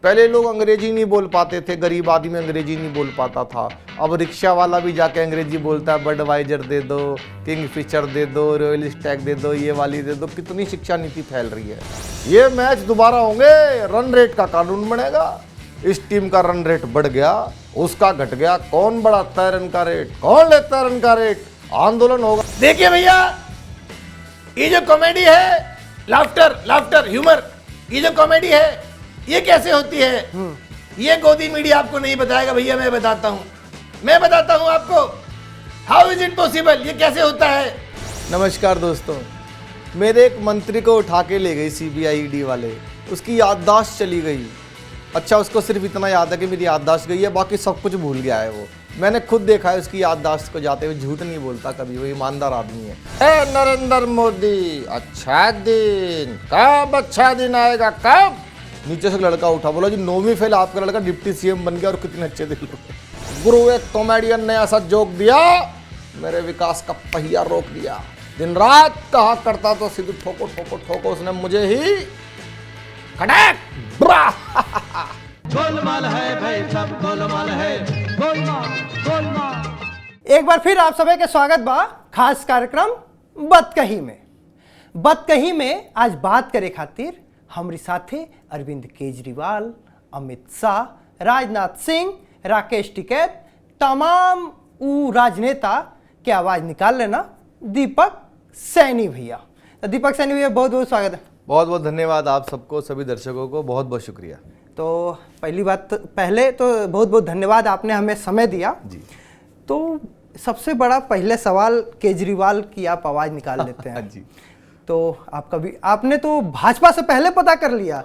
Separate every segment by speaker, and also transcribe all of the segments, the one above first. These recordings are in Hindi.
Speaker 1: पहले लोग अंग्रेजी नहीं बोल पाते थे, गरीब आदमी अंग्रेजी नहीं बोल पाता था। अब रिक्शा वाला भी जाके अंग्रेजी बोलता है, बडवाइजर दे दो, किंग फिशर दे दो, रॉयल स्टैग दे दो, ये वाली दे दो। कितनी शिक्षा नीति फैल रही है। ये मैच दोबारा होंगे, रन रेट का कानून बनेगा। इस टीम का रन रेट बढ़ गया, उसका घट गया। कौन बढ़ाता है रन का रेट, कौन लेता है रन का रेट, आंदोलन होगा। देखिए भैया, ये जो कॉमेडी है, लाफ्टर ह्यूमर, ये जो कॉमेडी है ये कैसे होती है, ये गोदी मीडिया आपको नहीं बताएगा भैया। मैं बताता हूं आपको। हाउ इज इट पॉसिबल, ये कैसे होता है। नमस्कार दोस्तों, मेरे एक मंत्री को उठा के ले गई सीबीआई ईडी वाले, उसकी याददाश्त चली गई। अच्छा, उसको सिर्फ इतना याद है कि मेरी याददाश्त गई है, बाकी सब कुछ भूल गया है वो। मैंने खुद देखा है उसकी याददाश्त को जाते हुए, झूठ नहीं बोलता कभी, वो ईमानदार आदमी है। नरेंद्र मोदी, अच्छा दिन कब, अच्छा दिन आएगा कब। नीचे से लड़का उठा, बोला जी 9वीं फेल आपका लड़का डिप्टी सीएम बन गया और कितने अच्छे दिन। गुरु एक कॉमेडियन ने ऐसा जोक दिया, मेरे विकास का पहिया रोक दिया। दिन रात कहा करता तो सीधे ठोको ठोको ठोको, उसने मुझे ही खड़क।
Speaker 2: गोलमाल है भाई, सब गोलमाल है, गोलमाल।
Speaker 3: एक बार फिर आप सभी के स्वागत बा खास कार्यक्रम बतकही में आज बात करे खातिर हमारी साथे अरविंद केजरीवाल, अमित शाह, राजनाथ सिंह, राकेश टिकैत, तमाम उ राजनेता के आवाज निकाल लेना दीपक सैनी भैया। तो दीपक सैनी भैया बहुत बहुत स्वागत है।
Speaker 1: बहुत बहुत धन्यवाद आप सबको, सभी दर्शकों को बहुत बहुत शुक्रिया।
Speaker 3: तो पहले तो बहुत बहुत धन्यवाद, आपने हमें समय दिया जी। तो सबसे बड़ा पहले सवाल, केजरीवाल की आप आवाज़ निकाल लेते हैं
Speaker 1: जी।
Speaker 3: तो आपने तो भाजपा से पहले पता कर लिया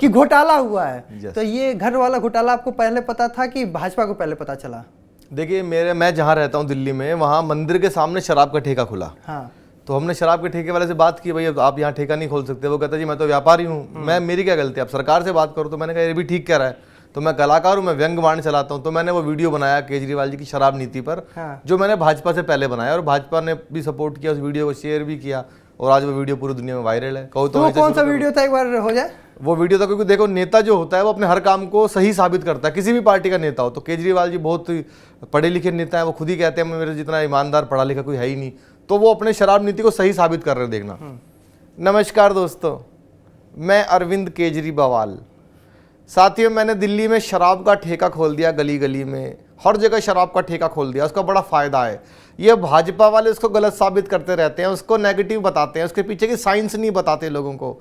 Speaker 3: कि घोटाला हुआ है। तो ये घर वाला घोटाला आपको पहले पता था कि भाजपा को पहले पता चला?
Speaker 1: देखिए, मैं जहाँ रहता हूँ दिल्ली में, वहाँ मंदिर के सामने शराब का ठेका खुला।
Speaker 3: हाँ।
Speaker 1: तो हमने शराब के ठेके वाले से बात की, भाई आप यहाँ ठेका नहीं खोल सकते। वो कहता जी मैं तो व्यापारी हूँ, मेरी क्या गलती है, आप सरकार से बात करो। तो मैंने कहा ये भी ठीक कह रहा है, तो मैं कलाकार हूँ, मैं व्यंग वाण चलाता हूँ। तो मैंने वो वीडियो बनाया केजरीवाल जी की शराब नीति पर। हाँ। जो मैंने भाजपा से पहले बनाया, और भाजपा ने भी सपोर्ट किया, उस वीडियो को शेयर भी किया, और आज वो वीडियो पूरी दुनिया में वायरल है।
Speaker 3: तो कौन सा वीडियो था, एक बार हो जाए?
Speaker 1: वो वीडियो था, क्योंकि देखो नेता जो होता है वो अपने हर काम को सही साबित करता है, किसी भी पार्टी का नेता हो। तो केजरीवाल जी बहुत पढ़े लिखे नेता है, वो खुद ही कहते हैं मेरे जितना ईमानदार पढ़ा लिखा कोई है ही नहीं। तो वो अपने शराब नीति को सही साबित कर रहे हैं, देखना। नमस्कार दोस्तों, मैं अरविंद केजरीवाल। साथियों, मैंने दिल्ली में शराब का ठेका खोल दिया, गली गली में हर जगह शराब का ठेका खोल दिया। उसका बड़ा फायदा है। ये भाजपा वाले उसको गलत साबित करते रहते हैं, उसको नेगेटिव बताते हैं, उसके पीछे की साइंस नहीं बताते लोगों को।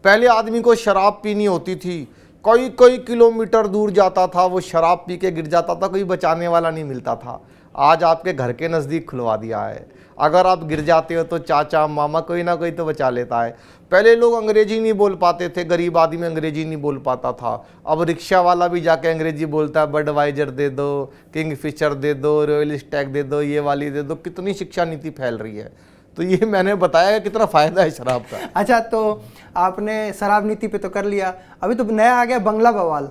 Speaker 1: पहले आदमी को शराब पीनी होती थी, कई किलोमीटर दूर जाता था, वो शराब पी के गिर जाता था, कोई बचाने वाला नहीं मिलता था। आज आपके घर के नज़दीक खुलवा दिया है। अगर आप गिर जाते हो तो चाचा मामा कोई ना कोई तो बचा लेता है। पहले लोग अंग्रेजी नहीं बोल पाते थे, गरीब आदमी अंग्रेजी नहीं बोल पाता था। अब रिक्शा वाला भी जाके अंग्रेजी बोलता है, बडवाइजर दे दो, किंग फिशर दे दो, रॉयल स्टैग दे दो, ये वाली दे दो। कितनी शिक्षा नीति फैल रही है। तो ये मैंने बताया कि कितना फ़ायदा है शराब का।
Speaker 3: अच्छा, तो आपने शराब नीति पे तो कर लिया, अभी तो नया आ गया बंगला बवाल।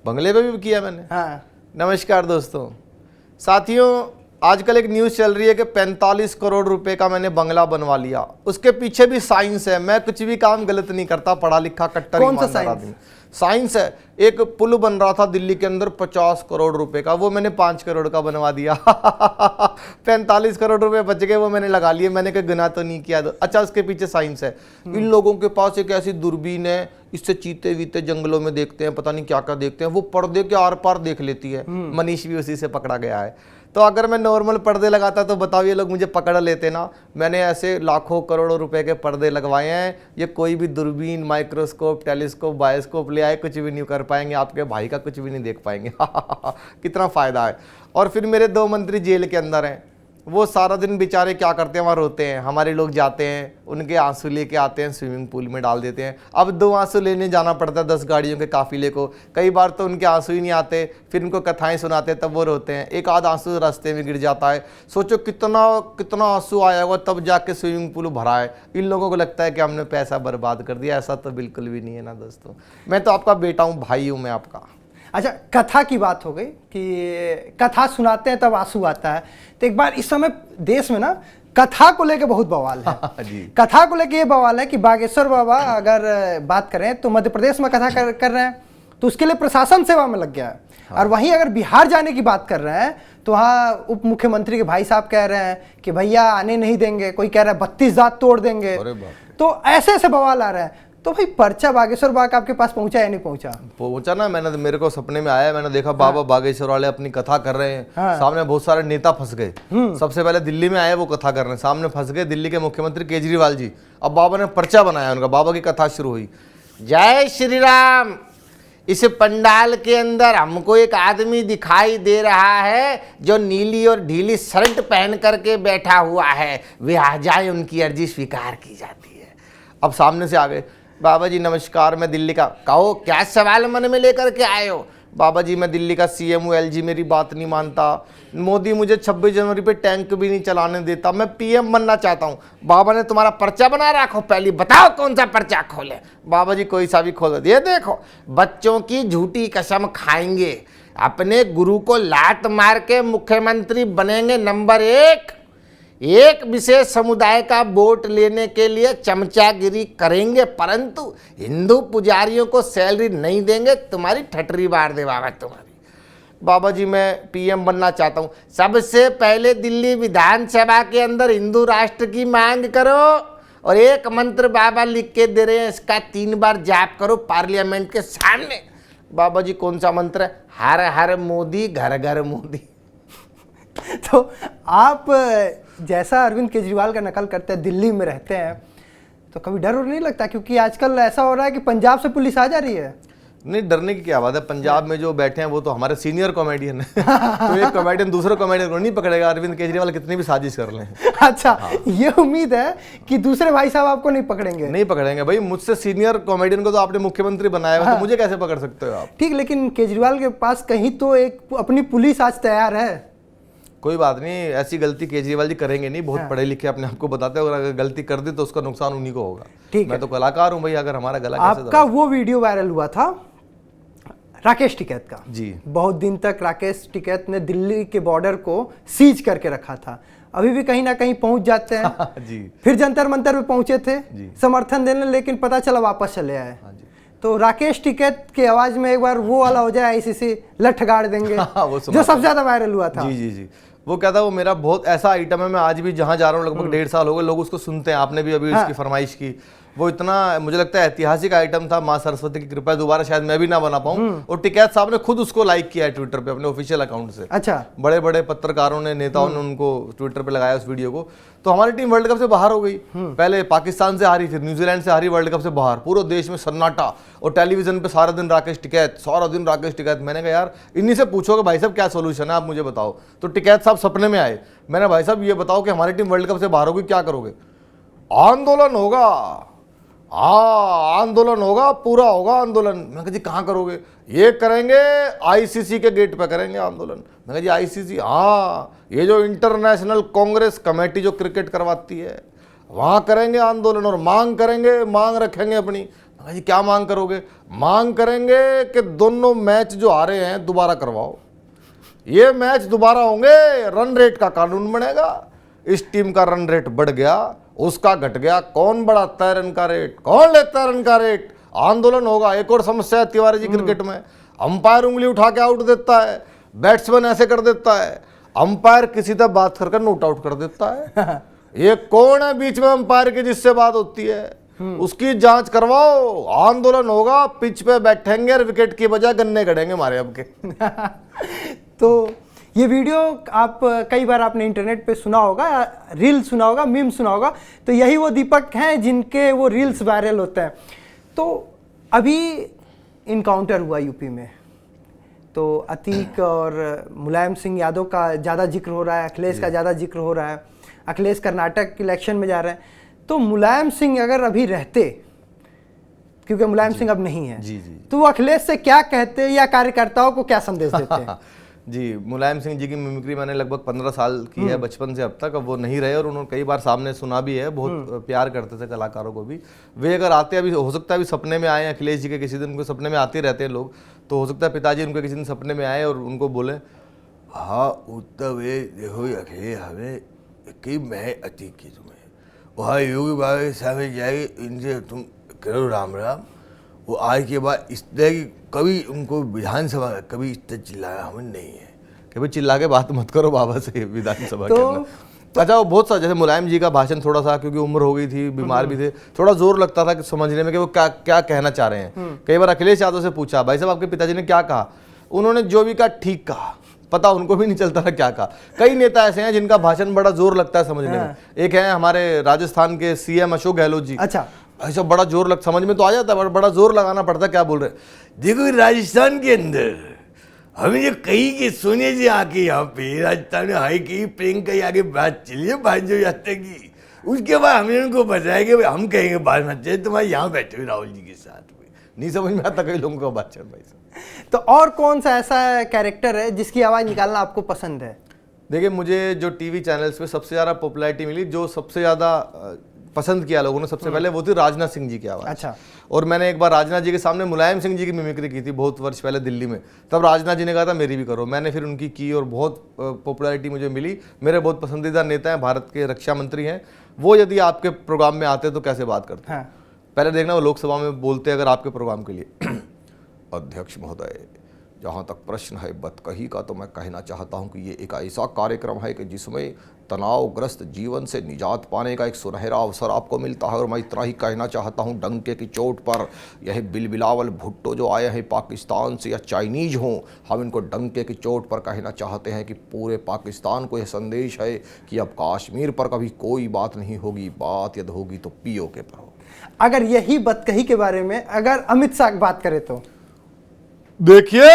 Speaker 1: बंगले पे भी किया मैंने।
Speaker 3: हाँ।
Speaker 1: नमस्कार दोस्तों, साथियों, आजकल एक न्यूज़ चल रही है कि 45 करोड़ रुपए का मैंने बंगला बनवा लिया। उसके पीछे भी साइंस है। मैं कुछ भी काम गलत नहीं करता, पढ़ा लिखा कट्टर ईमानदार आदमी। साइंस है। एक पुल बन रहा था दिल्ली के अंदर 50 करोड़ रुपए का, वो मैंने 5 करोड़ का बनवा दिया। 45 करोड़ रुपए बच गए, वो मैंने लगा लिए। मैंने कहा गुनाह तो नहीं किया। अच्छा, उसके पीछे साइंस है। इन लोगों के पास एक ऐसी दूरबीन है, इससे चीते वीते जंगलों में देखते हैं, पता नहीं क्या क्या देखते हैं, वो पर्दे के आर पार देख लेती है। मनीष भी उसी से पकड़ा गया है। तो अगर मैं नॉर्मल पर्दे लगाता तो बताओ ये लोग मुझे पकड़ लेते ना। मैंने ऐसे लाखों करोड़ों रुपए के पर्दे लगवाए हैं। ये कोई भी दूरबीन, माइक्रोस्कोप, टेलीस्कोप, बायोस्कोप ले आए, कुछ भी नहीं कर पाएंगे। आपके भाई का कुछ भी नहीं देख पाएंगे। कितना फ़ायदा है। और फिर मेरे 2 मंत्री जेल के अंदर हैं। वो सारा दिन बेचारे क्या करते हैं, वहाँ रोते हैं। हमारे लोग जाते हैं, उनके आंसू लेके आते हैं, स्विमिंग पूल में डाल देते हैं। अब 2 आंसू लेने जाना पड़ता है 10 गाड़ियों के काफिले को। कई बार तो उनके आंसू ही नहीं आते, फिर उनको कथाएं सुनाते, तब वो रोते हैं। एक आध आंसू रास्ते में गिर जाता है। सोचो कितना आंसू आया होगा, तब जाके स्विमिंग पूल भरा है। इन लोगों को लगता है कि हमने पैसा बर्बाद कर दिया। ऐसा तो बिल्कुल भी नहीं है ना दोस्तों। मैं तो आपका बेटा हूँ, भाई हूँ मैं आपका।
Speaker 3: अच्छा, कथा की बात हो गई कि कथा सुनाते हैं तब आंसू आता है। तो एक बार इस समय देश में ना कथा को लेके बहुत बवाल है।
Speaker 1: जी।
Speaker 3: कथा को लेके ये बवाल है कि बागेश्वर बाबा अगर बात करें तो मध्य प्रदेश में कथा कर रहे हैं, तो उसके लिए प्रशासन सेवा में लग गया है। और वहीं अगर बिहार जाने की बात कर रहे हैं तो वहाँ उप मुख्यमंत्री के भाई साहब कह रहे हैं कि भैया आने नहीं देंगे, कोई कह रहा है 32 दांत तोड़ देंगे। तो ऐसे ऐसे बवाल आ रहे हैं। तो भाई पर्चा बागेश्वर बाग आपके पास पहुंचा या नहीं पहुंचा?
Speaker 1: पहुंचा ना, मैंने मेरे को सपने में आया, मैंने देखा बाबा बागेश्वर वाले अपनी कथा कर रहे हैं। सामने बहुत सारे नेता फंस गए। सबसे पहले दिल्ली में आए, वो कथा कर रहे हैं, सामने फंस गए दिल्ली के मुख्यमंत्री केजरीवाल जी। अब बाबा ने पर्चा बनाया उनका, बाबा की कथा शुरू हुई। जय श्री राम। इस पंडाल के अंदर हमको एक आदमी दिखाई दे रहा है जो नीली और ढीली शर्ट पहन करके बैठा हुआ है, वे आ जाए, उनकी अर्जी स्वीकार की जाती है। अब सामने से आ गए, बाबा जी नमस्कार, मैं दिल्ली का। कहो क्या सवाल मन में लेकर के आए हो? बाबा जी मैं दिल्ली का सीएम हूँ, एलजी मेरी बात नहीं मानता, मोदी मुझे 26 जनवरी पे टैंक भी नहीं चलाने देता, मैं पीएम बनना चाहता हूँ। बाबा ने तुम्हारा पर्चा बना रखो, पहले बताओ कौन सा पर्चा खोले। बाबा जी कोई सा भी खोल दो। ये देखो, बच्चों की झूठी कसम खाएंगे, अपने गुरु को लात मार के मुख्यमंत्री बनेंगे नंबर 1, एक विशेष समुदाय का वोट लेने के लिए चमचागिरी करेंगे, परंतु हिंदू पुजारियों को सैलरी नहीं देंगे। तुम्हारी ठटरी बार दे बाबा तुम्हारी। बाबा जी मैं पीएम बनना चाहता हूँ। सबसे पहले दिल्ली विधानसभा के अंदर हिंदू राष्ट्र की मांग करो और एक मंत्र बाबा लिख के दे रहे हैं, इसका 3 बार जाप करो पार्लियामेंट के सामने। बाबा जी कौन सा मंत्र है? हर हर मोदी, घर घर मोदी।
Speaker 3: तो आप जैसा अरविंद केजरीवाल का नकल करते हैं, दिल्ली में रहते हैं, तो कभी डर और नहीं लगता? क्योंकि आजकल ऐसा हो रहा है कि पंजाब से पुलिस आ जा रही है।
Speaker 1: नहीं, डरने की क्या बात है। पंजाब में जो बैठे हैं वो तो हमारे सीनियर कॉमेडियन है। तो एक कॉमेडियन दूसरे कॉमेडियन को नहीं पकड़ेगा, अरविंद केजरीवाल कितनी भी साजिश कर लें।
Speaker 3: अच्छा, ये उम्मीद है कि दूसरे भाई साहब आपको नहीं पकड़ेंगे?
Speaker 1: नहीं पकड़ेंगे भाई, मुझसे सीनियर कॉमेडियन को तो आपने मुख्यमंत्री बनाया हुआ, तो मुझे कैसे पकड़ सकते हो आप?
Speaker 3: ठीक, लेकिन केजरीवाल के पास कहीं तो एक अपनी पुलिस आज तैयार है।
Speaker 1: कोई बात नहीं, ऐसी गलती केजरीवाल जी करेंगे नहीं, बहुत पढ़े लिखे अपने आप को बताते हैं, और अगर गलती कर दी तो उसका नुकसान उन्हीं को होगा।
Speaker 3: ठीक,
Speaker 1: मैं तो कलाकार हूं भाई, अगर हमारा गला
Speaker 3: आपका वो वीडियो वायरल हुआ था राकेश टिकैत का
Speaker 1: जी,
Speaker 3: बहुत दिन तक राकेश टिकैत ने दिल्ली के बॉर्डर को सीज करके रखा था, अभी भी कहीं ना कहीं पहुंच जाते हैं।
Speaker 1: जी,
Speaker 3: फिर जंतर मंतर पे पहुंचे थे समर्थन देने, लेकिन पता चला वापस चले आए। तो राकेश टिकैत की आवाज में एक बार वो वाला हो जाए, आईसीसी लठ गाड़ देंगे, वो जो सबसे ज्यादा वायरल हुआ था।
Speaker 1: जी जी जी, वो क्या था, वो मेरा बहुत ऐसा आइटम है, मैं आज भी जहां जा रहा हूँ, लगभग 1.5 साल हो गए, लोग उसको सुनते हैं। आपने भी अभी उसकी फरमाइश की। वो इतना मुझे लगता है ऐतिहासिक आइटम था, माँ सरस्वती की कृपा, दोबारा शायद मैं भी ना बना पाऊं। और टिकैत साहब ने खुद उसको लाइक किया है ट्विटर पे, अपने ऑफिशियल अकाउंट से।
Speaker 3: अच्छा,
Speaker 1: बड़े बड़े पत्रकारों ने, नेताओं ने उनको ट्विटर पे लगाया उस वीडियो को। तो हमारी टीम वर्ल्ड कप से बाहर हो गई, पहले पाकिस्तान से हारी, फिर न्यूजीलैंड से हारी, वर्ल्ड कप से बाहर, पूरे देश में सन्नाटा, और टेलीविजन पे सारा दिन राकेश टिकैत, सारा दिन राकेश टिकैत। मैंने कहा यार इन्हीं से पूछो कि भाई साहब क्या सोल्यूशन है, आप मुझे बताओ। तो टिकैत साहब सपने में आए, मैंने भाई साहब ये बताओ कि हमारी टीम वर्ल्ड कप से बाहर होगी, क्या करोगे? आंदोलन होगा, हाँ आंदोलन होगा, पूरा होगा आंदोलन। मैं कहा जी कहाँ करोगे? ये करेंगे आईसीसी के गेट पे करेंगे आंदोलन। मैं कहा जी आईसीसी? हाँ, ये जो इंटरनेशनल कांग्रेस कमेटी जो क्रिकेट करवाती है, वहाँ करेंगे आंदोलन, और मांग करेंगे, मांग रखेंगे अपनी। मैं कहा जी क्या मांग करोगे? मांग करेंगे कि दोनों मैच जो हारे हैं दोबारा करवाओ, ये मैच दोबारा होंगे, रन रेट का कानून बनेगा। इस टीम का रन रेट बढ़ गया, उसका घट गया, कौन बढ़ाता है रन का रेट, कौन लेता है रन का रेट? आंदोलन होगा। एक और समस्या है तिवारी जी क्रिकेट में, अंपायर उंगली उठा के आउट देता है, बैट्समैन ऐसे कर देता है, अंपायर किसी से बात करके नोट आउट कर देता है। ये कौन है बीच में अंपायर के जिससे बात होती है? उसकी जांच करवाओ। आंदोलन होगा, पिच पे बैठेंगे और विकेट की बजाय गन्ने गड़ेंगे हमारे अब के।
Speaker 3: तो ये वीडियो आप कई बार आपने इंटरनेट पे सुना होगा, रील सुना होगा, मीम सुना होगा। तो यही वो दीपक हैं जिनके वो रील्स वायरल होते हैं। तो अभी इनकाउंटर हुआ यूपी में, तो अतीक और मुलायम सिंह यादव का ज़्यादा जिक्र हो रहा है, अखिलेश का ज़्यादा जिक्र हो रहा है। अखिलेश कर्नाटक इलेक्शन में जा रहे हैं, तो मुलायम सिंह अगर अभी रहते, क्योंकि मुलायम सिंह अब नहीं है, तो वो अखिलेश से क्या कहते या कार्यकर्ताओं को क्या संदेश देते?
Speaker 1: जी, मुलायम सिंह जी की मिमिक्री मैंने लगभग 15 साल की है, बचपन से अब तक। अब वो नहीं रहे, और उन्होंने कई बार सामने सुना भी है, बहुत प्यार करते थे कलाकारों को भी। वे अगर आते, अभी हो सकता है अभी सपने में आए अखिलेश जी के, किसी दिन उनको सपने में आते रहते हैं लोग, तो हो सकता है पिताजी उनके किसी दिन सपने में आए और उनको बोले, हाँ उत्तम ये देखो अखिलेश हमें कि मैं अतीक की तुम्हें वहाँ योगी बाबा के सामने जाएगी, इनसे तुम करो राम राम, वो आए के बाद इस तरह की कभी उनको विधानसभा कभी इस तरह चिल्लाया हमने नहीं है, कभी चिल्ला के बात मत करो बाबा से विधानसभा के अंदर। अच्छा वो बहुत सा जैसे मुलायम जी का भाषण थोड़ा सा, क्योंकि उम्र हो गई थी, बीमार भी थे, थोड़ा जोर लगता था कि समझने में कि वो क्या क्या कहना चाह रहे हैं। कई बार अखिलेश यादव से पूछा, भाई साहब आपके पिताजी ने क्या कहा, उन्होंने जो भी कहा ठीक कहा, पता उनको भी नहीं चलता था क्या कहा। कई नेता ऐसे हैं जिनका भाषण बड़ा जोर लगता है समझने में। एक है हमारे राजस्थान के सीएम अशोक गहलोत जी।
Speaker 3: अच्छा,
Speaker 1: ऐसा बड़ा जोर लग, समझ में तो आ जाता है, बड़ा जोर लगाना पड़ता है क्या बोल रहे। देखो राजस्थान के अंदर हमें जो कही के सोने से आके यहाँ पे राजस्थान में हाई की प्रियंका आगे बात चली है भाजपा यात्रा की, उसके बाद हमने उनको बताया कि हम कहेंगे बात मत चाहिए, तुम्हारे यहाँ बैठे हुए राहुल जी के साथ में। नहीं समझ में आता कई लोगों का भाषण भाई साहब।
Speaker 3: तो और कौन सा ऐसा कैरेक्टर है जिसकी आवाज़ निकालना आपको पसंद है?
Speaker 1: देखिए मुझे जो टीवी चैनल्स पे सबसे ज़्यादा पॉपुलैरिटी मिली, जो सबसे ज़्यादा पसंद किया लोगों ने सबसे पहले, वो थी राजनाथ सिंह जी की आवाज़।
Speaker 3: अच्छा।
Speaker 1: और मैंने एक बार राजनाथ जी के सामने मुलायम सिंह जी की मिमिक्री की थी बहुत वर्ष पहले दिल्ली में, तब राजनाथ जी ने कहा था मेरी भी करो, मैंने फिर उनकी की और बहुत पॉपुलैरिटी मुझे मिली। मेरे बहुत पसंदीदा नेता हैं, भारत के रक्षा मंत्री हैं वो, यदि आपके प्रोग्राम में आते तो कैसे बात करते।
Speaker 3: हाँ।
Speaker 1: पहले देखना वो लोकसभा में बोलते अगर आपके प्रोग्राम के लिए अध्यक्ष महोदय, जहाँ तक प्रश्न है बतकही का, तो मैं कहना चाहता हूँ कि ये एक ऐसा कार्यक्रम है कि जिसमें तनावग्रस्त जीवन से निजात पाने का एक सुनहरा अवसर आपको मिलता है। और मैं इतना ही कहना चाहता हूँ, डंके की चोट पर यह बिलबिलावल भुट्टो जो आए हैं पाकिस्तान से या चाइनीज हों, हम इनको डंके की चोट पर कहना चाहते हैं कि पूरे पाकिस्तान को यह संदेश है कि अब कश्मीर पर कभी कोई बात नहीं होगी, बात यदि होगी तो पीओके पर होगी।
Speaker 3: अगर यही बतकही के बारे में अगर अमित शाह की बात करें तो?
Speaker 1: देखिए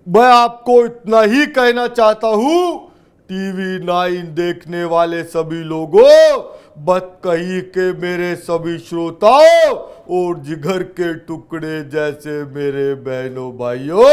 Speaker 1: मैं आपको इतना ही कहना चाहता हूं, टीवी 9 देखने वाले सभी लोगों, बतकही के मेरे सभी श्रोताओं और जिगर के टुकड़े जैसे मेरे बहनों भाइयों,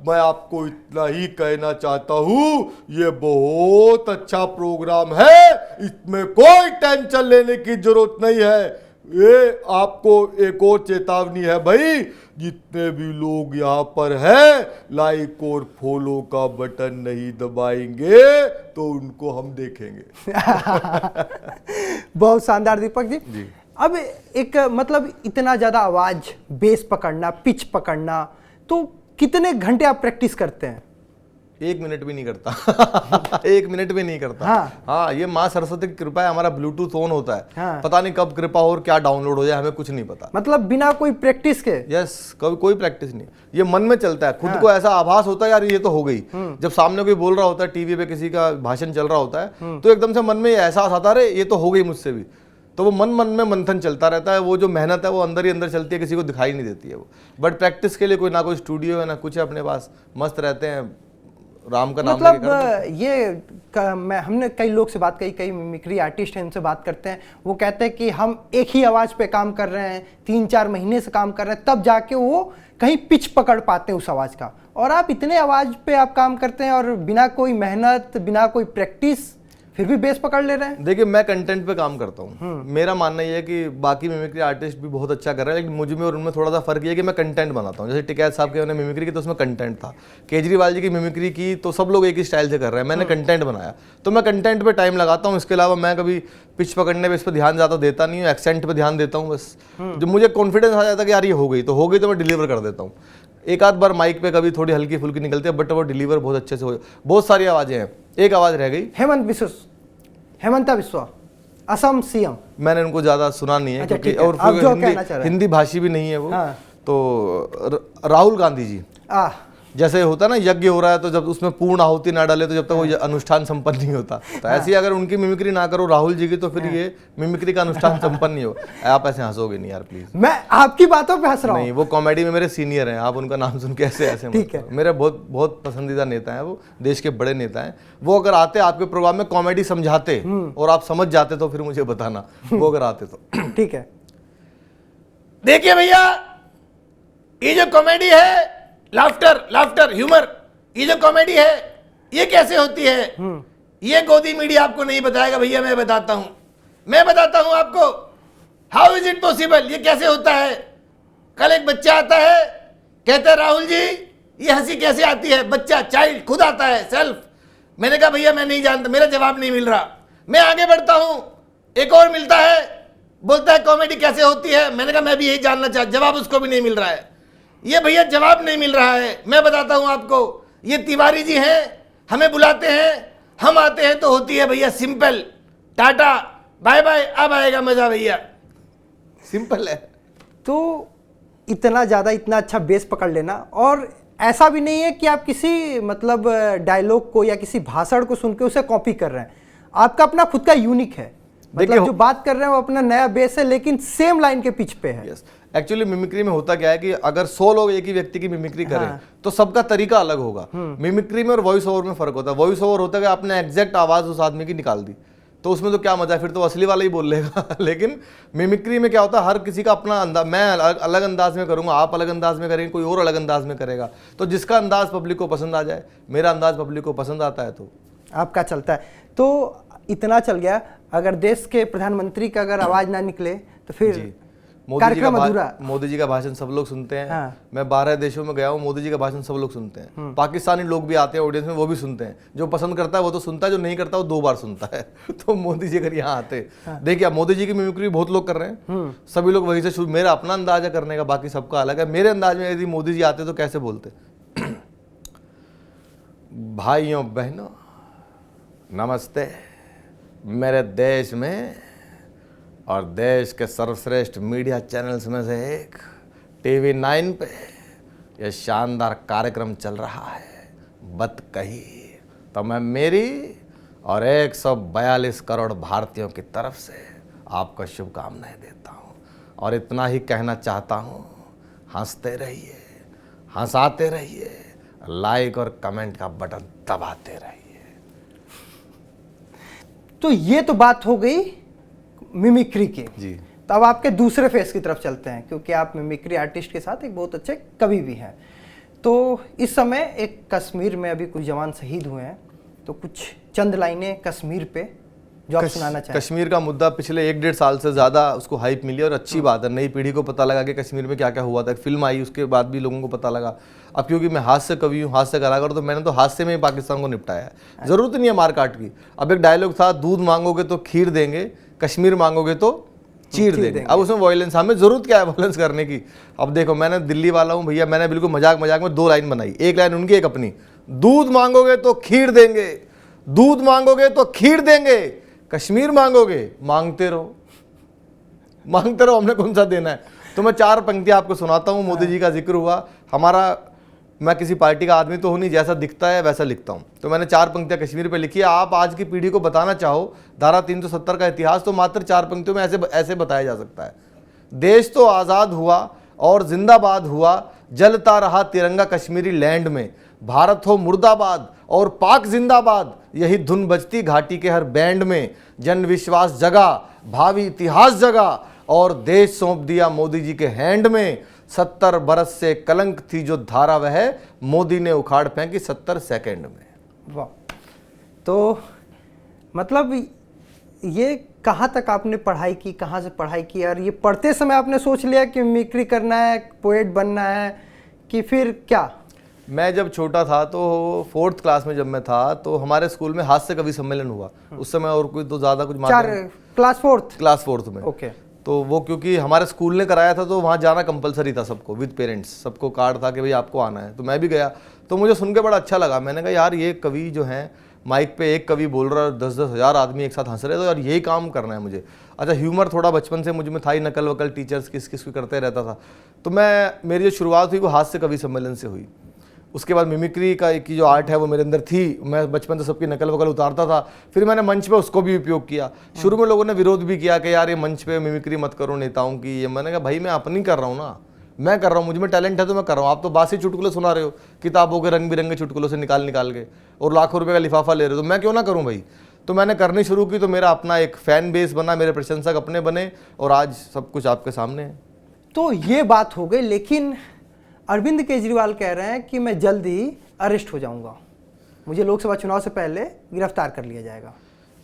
Speaker 1: मैं आपको इतना ही कहना चाहता हूं, ये बहुत अच्छा प्रोग्राम है, इसमें कोई टेंशन लेने की जरूरत नहीं है। ये आपको एक और चेतावनी है भाई, जितने भी लोग यहाँ पर हैं, लाइक और फॉलो का बटन नहीं दबाएंगे तो उनको हम देखेंगे।
Speaker 3: बहुत शानदार दीपक जी। अब एक मतलब इतना ज्यादा आवाज, बेस पकड़ना, पिच पकड़ना, तो कितने घंटे आप प्रैक्टिस करते हैं?
Speaker 1: 1 मिनट भी नहीं करता। 1 मिनट भी नहीं करता। हाँ, ये माँ सरस्वती की कृपा है, हमारा ब्लूटूथ ऑन होता है।
Speaker 3: हाँ।
Speaker 1: पता नहीं कब कृपा और क्या डाउनलोड हो जाए, हमें कुछ नहीं पता।
Speaker 3: मतलब बिना कोई प्रैक्टिस के?
Speaker 1: यस, कभी कोई प्रैक्टिस नहीं, ये मन में चलता है। खुद को ऐसा आभास होता है यार ये तो हो गई। जब सामने कोई बोल रहा होता है, टीवी पे किसी का भाषण चल रहा होता है, तो एकदम से मन में ये एहसास आता है ये तो हो गई मुझसे भी। तो वो मन में मंथन चलता रहता है, वो जो मेहनत है वो अंदर ही अंदर चलती है, किसी को दिखाई नहीं देती है वो। बट प्रैक्टिस के लिए कोई ना कोई स्टूडियो है ना कुछ है, अपने पास मस्त रहते हैं, राम का नाम
Speaker 3: मतलब हमने कई लोग से बात करी, कई मिमिक्री आर्टिस्ट हैं, उनसे बात करते हैं, वो कहते हैं कि हम एक ही आवाज़ पे काम कर रहे हैं, 3-4 महीने से काम कर रहे हैं, तब जाके वो कहीं पिच पकड़ पाते हैं उस आवाज़ का। और आप इतने आवाज़ पे आप काम करते हैं और बिना कोई मेहनत, बिना कोई प्रैक्टिस, फिर भी बेस पकड़ ले रहे हैं।
Speaker 1: देखिए मैं कंटेंट पे काम करता हूँ। मेरा मानना ये है कि बाकी मिमिक्री आर्टिस्ट भी बहुत अच्छा कर रहे हैं, लेकिन मुझ में और उनमें थोड़ा सा फर्क ये है कि मैं कंटेंट बनाता हूँ। जैसे टिकैत साहब की उन्होंने मिमिक्री की तो उसमें कंटेंट था, केजरीवाल जी की मिमिक्री की तो सब लोग एक ही स्टाइल से कर रहे हैं, मैंने कंटेंट बनाया, तो मैं कंटेंट पे टाइम लगाता हूँ। इसके अलावा मैं कभी पिच पकड़ने पे इस पर ध्यान ज़्यादा देता नहीं हूँ, एक्सेंट पे ध्यान देता हूँ बस। जब मुझे कॉन्फिडेंस आ जाता है कि यार ये हो गई तो मैं डिलीवर कर देता हूँ। एक आध बार माइक पे कभी थोड़ी हल्की फुल्की निकलती है, बट वो डिलीवर बहुत अच्छे से हो। बहुत सारी आवाज़ें हैं, एक आवाज़ रह गई,
Speaker 3: हेमंता बिस्वा, असम सीएम।
Speaker 1: मैंने उनको ज्यादा सुना नहीं है,
Speaker 3: अच्छा,
Speaker 1: क्योंकि
Speaker 3: और
Speaker 1: हिंदी भाषी भी नहीं है वो। हाँ। तो राहुल गांधी जी, जैसे होता है ना यज्ञ हो रहा है तो जब उसमें पूर्ण आहुति ना डाले तो जब तक वो अनुष्ठान संपन्न नहीं होता, तो ऐसे ही अगर उनकी मिमिक्री ना करो राहुल जी की तो फिर ये मिमिक्री का अनुष्ठान संपन्न नहीं हो। आप ऐसे हंसोगे नहीं यार प्लीज।
Speaker 3: मैं आपकी बातों पे हंस रहा हूँ।
Speaker 1: नहीं, वो कॉमेडी में मेरे सीनियर हैं, आप उनका नाम सुन के ऐसे
Speaker 3: ठीक है।
Speaker 1: मेरे बहुत बहुत पसंदीदा नेता है वो, देश के बड़े नेता है वो। अगर आते आपके प्रोग्राम में कॉमेडी समझाते और आप समझ जाते तो फिर मुझे बताना, वो अगर आते तो।
Speaker 3: ठीक है।
Speaker 1: देखिए भैया, ये जो कॉमेडी है, लाफ्टर ह्यूमर, ये जो कॉमेडी है ये कैसे होती है, ये गोदी मीडिया आपको नहीं बताएगा भैया, मैं बताता हूं आपको। हाउ इज इट पॉसिबल, ये कैसे होता है। कल एक बच्चा आता है, कहता है राहुल जी ये हंसी कैसे आती है, बच्चा चाइल्ड खुद आता है सेल्फ। मैंने कहा भैया मैं नहीं जानता, मेरा जवाब नहीं मिल रहा। मैं आगे बढ़ता हूं, एक और मिलता है, बोलता है कॉमेडी कैसे होती है। मैंने कहा मैं भी यही जानना चाहता, जवाब उसको भी नहीं मिल रहा है। ये भैया जवाब नहीं मिल रहा है। मैं बताता हूं आपको, ये तिवारी जी हैं, हमें बुलाते हैं, हम आते हैं तो होती है भैया सिंपल, टाटा बाय बाय, अब आएगा मजा भैया, सिंपल है।
Speaker 3: तो इतना ज़्यादा इतना अच्छा बेस पकड़ लेना, और ऐसा भी नहीं है कि आप किसी मतलब डायलॉग को या किसी भाषण को सुन के उसे कॉपी कर रहे हैं। आपका अपना खुद का यूनिक है, मतलब जो बात कर रहे हैं वो अपना नया बेस है, लेकिन सेम लाइन के पिच पे है।
Speaker 1: यस, एक्चुअली मिमिक्री में होता क्या है कि अगर 100 लोग एक ही व्यक्ति की मिमिक्री करें तो सबका तरीका अलग होगा। मिमिक्री में और वॉइस ओवर में फर्क होता है। वॉइस ओवर होता है कि आपने एग्जैक्ट आवाज उस आदमी की निकाल दी, तो उसमें तो क्या मजा है, फिर तो असली वाला ही बोल लेगा। लेकिन मिमिक्री में क्या होता है, हर किसी का अपना अंदाज, मैं अलग अंदाज में करूंगा, आप अलग अंदाज में करेंगे, कोई और अलग अंदाज में करेगा। तो जिसका अंदाज पब्लिक को पसंद आ जाए, मेरा अंदाज पब्लिक को पसंद आता है तो
Speaker 3: आपका चलता है। तो इतना चल गया, अगर देश के प्रधानमंत्री का अगर आवाज ना निकले तो फिर कार्यक्रम अधूरा।
Speaker 1: मोदी जी का भाषण सब लोग सुनते हैं।
Speaker 3: हाँ।
Speaker 1: मैं 12 देशों में गया हूँ, मोदी जी का भाषण सब लोग सुनते हैं। पाकिस्तानी लोग भी आते हैं ऑडियंस में, वो भी सुनते हैं। जो पसंद करता है वो तो सुनता है, जो नहीं करता वो 2 बार सुनता है। तो मोदी जी अगर यहाँ आते, देखिए आप मोदी जी की मिमिक्री बहुत लोग कर रहे हैं, सभी लोग वहीं से शुरू। मेरा अपना अंदाज है करने का, बाकी सबका अलग है। मेरे अंदाज में यदि मोदी जी आते तो कैसे बोलते, भाइयों बहनों नमस्ते, मेरे देश में और देश के सर्वश्रेष्ठ मीडिया चैनल्स में से एक टीवी 9 पे यह शानदार कार्यक्रम चल रहा है बत कही, तो मैं मेरी और 142 करोड़ भारतीयों की तरफ से आपको शुभकामनाएं देता हूं, और इतना ही कहना चाहता हूं, हंसते रहिए, हंसाते रहिए, लाइक और कमेंट का बटन दबाते रहिए।
Speaker 3: तो ये तो बात हो गई मिमिक्री की
Speaker 1: जी।
Speaker 3: तो अब आपके दूसरे फेस की तरफ चलते हैं, क्योंकि आप मिमिक्री आर्टिस्ट के साथ एक बहुत अच्छे कवि भी हैं। तो इस समय एक कश्मीर में अभी कुछ जवान शहीद हुए हैं, तो कुछ चंद लाइनें कश्मीर पे जो आप सुनाना चाहें।
Speaker 1: कश्मीर का मुद्दा पिछले 1-1.5 साल से ज़्यादा उसको हाइप मिली, और अच्छी बात है, नई पीढ़ी को पता लगा कि कश्मीर में क्या क्या हुआ था। एक फिल्म आई, उसके बाद भी लोगों को पता लगा। अब क्योंकि मैं हास्य कवि हूँ, हास्य कलाकार, तो मैंने तो हास्य में ही पाकिस्तान को निपटाया है। ज़रूरत नहीं है मारकाट की। अब एक डायलॉग था, दूध मांगोगे तो खीर देंगे, कश्मीर मांगोगे तो चीर देंगे। अब उसमें वायलेंस, हमें जरूरत क्या है वायलेंस करने की। अब देखो, मैंने दिल्ली वाला हूँ भैया, मैंने बिल्कुल मजाक मजाक में 2 लाइन बनाई, एक लाइन उनकी एक अपनी। दूध मांगोगे तो खीर देंगे, दूध मांगोगे तो खीर देंगे, कश्मीर मांगोगे मांगते रहो, मांगते रहो, हमने कौन सा देना है। तो मैं 4 पंक्तियां आपको सुनाता हूँ। मोदी जी का जिक्र हुआ, हमारा, मैं किसी पार्टी का आदमी तो हूँ नहीं, जैसा दिखता है वैसा लिखता हूँ। तो मैंने 4 पंक्तियां कश्मीर पे लिखी है। आप आज की पीढ़ी को बताना चाहो धारा 370 का इतिहास, तो मात्र 4 पंक्तियों में ऐसे बताया जा सकता है। देश तो आज़ाद हुआ और जिंदाबाद हुआ, जलता रहा तिरंगा कश्मीरी लैंड में, भारत हो मुर्दाबाद और पाक जिंदाबाद, यही धुन बजती घाटी के हर बैंड में, जन विश्वास जगा, भावी इतिहास जगा, और देश सौंप दिया मोदी जी के हैंड में। 70 बरस से कलंक थी जो धारा वह मोदी ने उखाड़ फेंकी 70 सेकंड में।
Speaker 3: वाह। तो मतलब ये कहाँ तक आपने पढ़ाई की, कहाँ से पढ़ाई की, और ये पढ़ते समय आपने सोच लिया कि मिमिक्री करना है, पोएट बनना है, कि फिर क्या?
Speaker 1: मैं जब छोटा था तो 4th क्लास में जब मैं था, तो हमारे स्कूल में हास्य कवि सम्मेलन हुआ उस समय, और कोई तो ज़्यादा कुछ
Speaker 3: क्लास 4th
Speaker 1: में।
Speaker 3: ओके।
Speaker 1: तो वो क्योंकि हमारे स्कूल ने कराया था, तो वहाँ जाना कंपलसरी था सबको, विद पेरेंट्स, सबको कार्ड था कि भाई आपको आना है। तो मैं भी गया, तो मुझे सुन के बड़ा अच्छा लगा। मैंने कहा यार, ये कवि जो हैं, माइक पे एक कवि बोल रहा है, 10-10 हज़ार आदमी एक साथ हंस रहे, तो यार यही काम करना है मुझे। अच्छा, ह्यूमर थोड़ा बचपन से मुझ में था ही, नकल वकल टीचर्स किस किस को करते रहता था। तो मेरी जो शुरुआत हुई वो हास्य कवि सम्मेलन से हुई। उसके बाद मिमिक्री की जो आर्ट है वो मेरे अंदर थी, मैं बचपन से सबकी नकल वकल उतारता था। फिर मैंने मंच पे उसको भी उपयोग किया। शुरू में लोगों ने विरोध भी किया कि यार ये मंच पे मिमिक्री मत करो नेताओं की, ये। मैंने कहा भाई मैं अपनी कर रहा हूँ ना, मैं कर रहा हूँ, मुझ में टैलेंट है तो मैं कर रहा हूँ। आप तो बासी चुटकुले सुना रहे हो, किताबों के रंग बिरंगे चुटकुलों से निकाल के, और लाखों रुपये का लिफाफा ले रहे हो, तो मैं क्यों ना करूँ भाई। तो मैंने करनी शुरू की, तो मेरा अपना एक फैन बेस बना, मेरे प्रशंसक अपने बने, और आज सब कुछ आपके सामने है।
Speaker 3: तो ये बात हो गई, लेकिन अरविंद केजरीवाल कह रहे हैं कि मैं जल्द ही अरेस्ट हो जाऊंगा, मुझे लोकसभा चुनाव से पहले गिरफ्तार कर लिया जाएगा।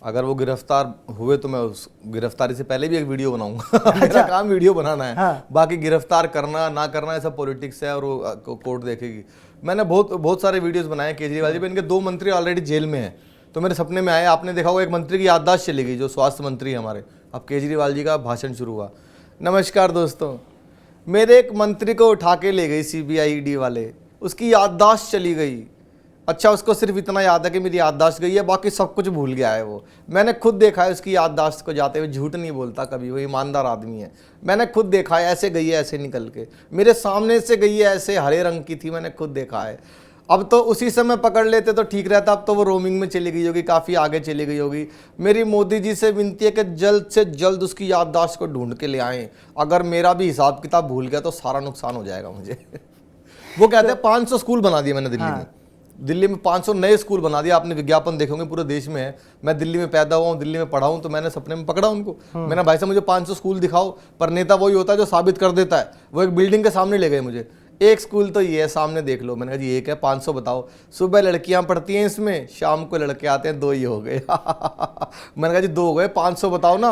Speaker 1: अगर वो गिरफ्तार हुए तो मैं उस गिरफ्तारी से पहले भी एक वीडियो बनाऊंगा। मेरा काम वीडियो बनाना है।
Speaker 3: हाँ।
Speaker 1: बाकी गिरफ्तार करना ना करना ऐसा पॉलिटिक्स है, और वो कोर्ट देखेगी। मैंने बहुत सारे वीडियोस बनाए केजरीवाल जी पे। इनके 2 मंत्री ऑलरेडी जेल में हैं, तो मेरे सपने में आए। आपने देखा होगा एक मंत्री की याददाश्त चली गई, जो स्वास्थ्य मंत्री है हमारे, अब केजरीवाल जी का भाषण शुरू हुआ। नमस्कार दोस्तों, मेरे एक मंत्री को उठा के ले गई सीबीआई ईडी वाले, उसकी याददाश्त चली गई। अच्छा, उसको सिर्फ इतना याद है कि मेरी याददाश्त गई है, बाकी सब कुछ भूल गया है वो। मैंने खुद देखा है उसकी याददाश्त को जाते हुए, झूठ नहीं बोलता कभी, वो ईमानदार आदमी है। मैंने खुद देखा है, ऐसे गई है, ऐसे निकल के मेरे सामने से गई है, ऐसे हरे रंग की थी, मैंने खुद देखा है। अब तो उसी समय पकड़ लेते तो ठीक रहता, अब तो वो रोमिंग में चली गई होगी, काफ़ी आगे चली गई होगी। मेरी मोदी जी से विनती है कि जल्द से जल्द उसकी याददाश्त को ढूंढ के ले आएँ। अगर मेरा भी हिसाब किताब भूल गया तो सारा नुकसान हो जाएगा मुझे। वो कहते हैं 500 स्कूल बना दिए मैंने दिल्ली में। दिल्ली में 500 नए स्कूल बना दिया। आपने विज्ञापन देखोगे पूरे देश में है। मैं दिल्ली में पैदा हुआ हूँ, दिल्ली में पढ़ा हूँ, तो मैंने सपने में पकड़ा उनको। मैंने भाई साहब मुझे 500 स्कूल दिखाओ, पर नेता वही होता है जो साबित कर देता है। वो एक बिल्डिंग के सामने ले गए मुझे, एक स्कूल तो ये है सामने देख लो। मैंने कहा जी एक है, 500 बताओ। सुबह लड़कियां पढ़ती हैं इसमें, शाम को लड़के आते हैं, 2 ही हो गए। मैंने कहा जी 2 हो गए, 500 बताओ ना।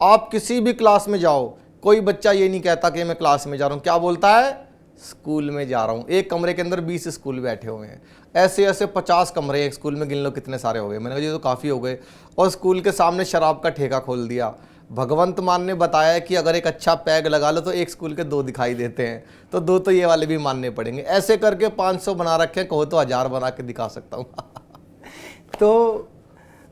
Speaker 1: आप किसी भी क्लास में जाओ, कोई बच्चा ये नहीं कहता कि मैं क्लास में जा रहा हूँ, क्या बोलता है? स्कूल में जा रहा हूँ। एक कमरे के अंदर 20 स्कूल बैठे हुए हैं, ऐसे ऐसे 50 कमरे एक स्कूल में, गिन लो कितने सारे हो गए। मैंने कहा ये तो काफ़ी हो गए। और स्कूल के सामने शराब का ठेका खोल दिया। भगवंत मान ने बताया कि अगर एक अच्छा पैग लगा लो तो एक स्कूल के 2 दिखाई देते हैं, तो 2 तो ये वाले भी मानने पड़ेंगे। ऐसे करके 500 बना रखे, कहो तो 1000 बना के दिखा सकता हूँ।
Speaker 3: तो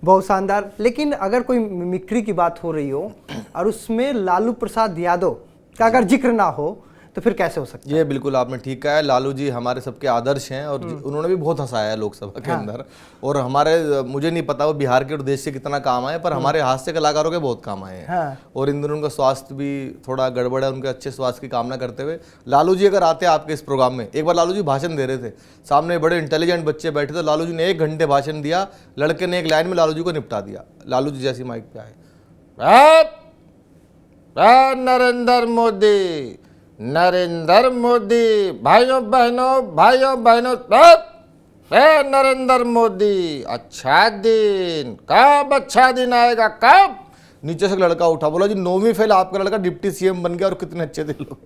Speaker 3: बहुत शानदार। लेकिन अगर कोई मिमिक्री की बात हो रही हो और उसमें लालू प्रसाद यादव का अगर जिक्र ना हो तो फिर कैसे हो सकता है?
Speaker 1: ये बिल्कुल आपने ठीक कहा है। लालू जी हमारे सबके आदर्श हैं और उन्होंने भी बहुत हंसाया है लोकसभा के अंदर। और हमारे, मुझे नहीं पता वो बिहार के उद्देश्य से कितना काम आए, पर हमारे हास्य कलाकारों के बहुत काम आए हैं। और इन दिनों उनका स्वास्थ्य भी थोड़ा गड़बड़ है, उनके अच्छे स्वास्थ्य की कामना करते हुए लालू जी अगर आते आपके इस प्रोग्राम में। एक बार लालू जी भाषण दे रहे थे, सामने बड़े इंटेलिजेंट बच्चे बैठे थे, लालू जी ने 1 घंटे भाषण दिया, लड़के ने एक लाइन में लालू जी को निपटा दिया। लालू जी जैसी माइक पे आए, नरेंद्र मोदी, नरेंद्र मोदी, भाइयों बहनों, नरेंद्र मोदी, अच्छा दिन कब, अच्छा दिन आएगा कब? नीचे से लड़का उठा, बोला जी 9वीं फेल आपका लड़का डिप्टी सीएम बन गया, और कितने अच्छे दिन लोग।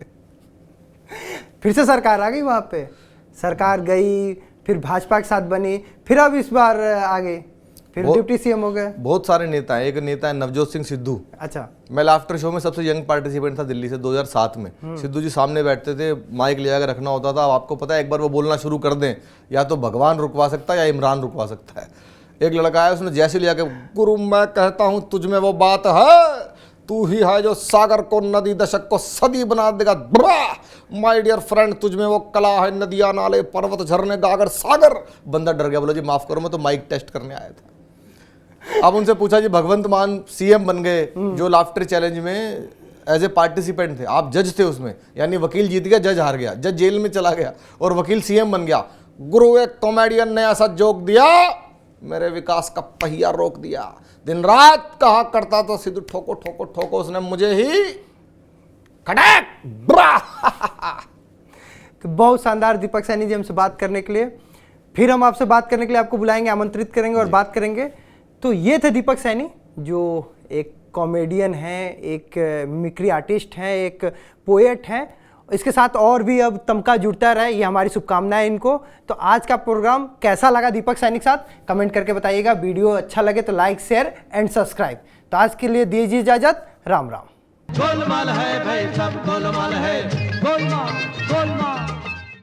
Speaker 3: फिर से सरकार आ गई वहां पे, सरकार गई, फिर भाजपा के साथ बनी, फिर अब इस बार आ गई, फिर डिप्टी सीएम हो गए।
Speaker 1: बहुत सारे नेता हैं। एक नेता है नवजोत सिंह सिद्धू।
Speaker 3: अच्छा,
Speaker 1: मैं लाफ्टर शो में सबसे यंग पार्टिसिपेंट था दिल्ली से 2007 में। सिद्धू जी सामने बैठते थे, माइक ले जाकर रखना होता था। अब आपको पता है एक बार वो बोलना शुरू कर दें, या तो भगवान रुकवा सकता है या इमरान रुकवा सकता है। एक लड़का आया, उसने जैसे लिया के, गुरु मैं कहता हूं तुझ में वो बात है, तू ही है जो सागर को नदी, दशक को सदी बना देगा। माय डियर फ्रेंड, तुझ में वो कला है, नदियां नाले पर्वत झरने गागर सागर। बंदा डर गया, बोला जी माफ करो, मैं तो माइक टेस्ट करने आया था। अब उनसे पूछा जी भगवंत मान सीएम बन गए, जो लाफ्टर चैलेंज में एज ए पार्टिसिपेंट थे, आप जज थे उसमें, यानी वकील जीत गया, जज हार गया, जज जेल में चला गया और वकील सीएम बन गया। गुरु एक कॉमेडियन ने ऐसा जोक दिया, मेरे विकास का पहिया रोक दिया। दिन रात कहा करता तो सिद्धू ठोको ठोको ठोको, उसने मुझे ही खड़क।
Speaker 3: तो बहुत शानदार दीपक सैनी जी हमसे बात करने के लिए। फिर हम आपसे बात करने के लिए आपको बुलाएंगे, आमंत्रित करेंगे और बात करेंगे। तो ये थे दीपक सैनी, जो एक कॉमेडियन हैं, एक मिमिक्री आर्टिस्ट हैं, एक पोएट हैं। इसके साथ और भी अब तमका जुड़ता रहे, ये हमारी शुभकामनाएं इनको। तो आज का प्रोग्राम कैसा लगा दीपक सैनी के साथ, कमेंट करके बताइएगा। वीडियो अच्छा लगे तो लाइक, शेयर एंड सब्सक्राइब। तो आज के लिए दीजिए इजाजत, राम राम।
Speaker 2: गोलमाल है भाई, सब गोलमाल है, गोलमाल गोलमाल।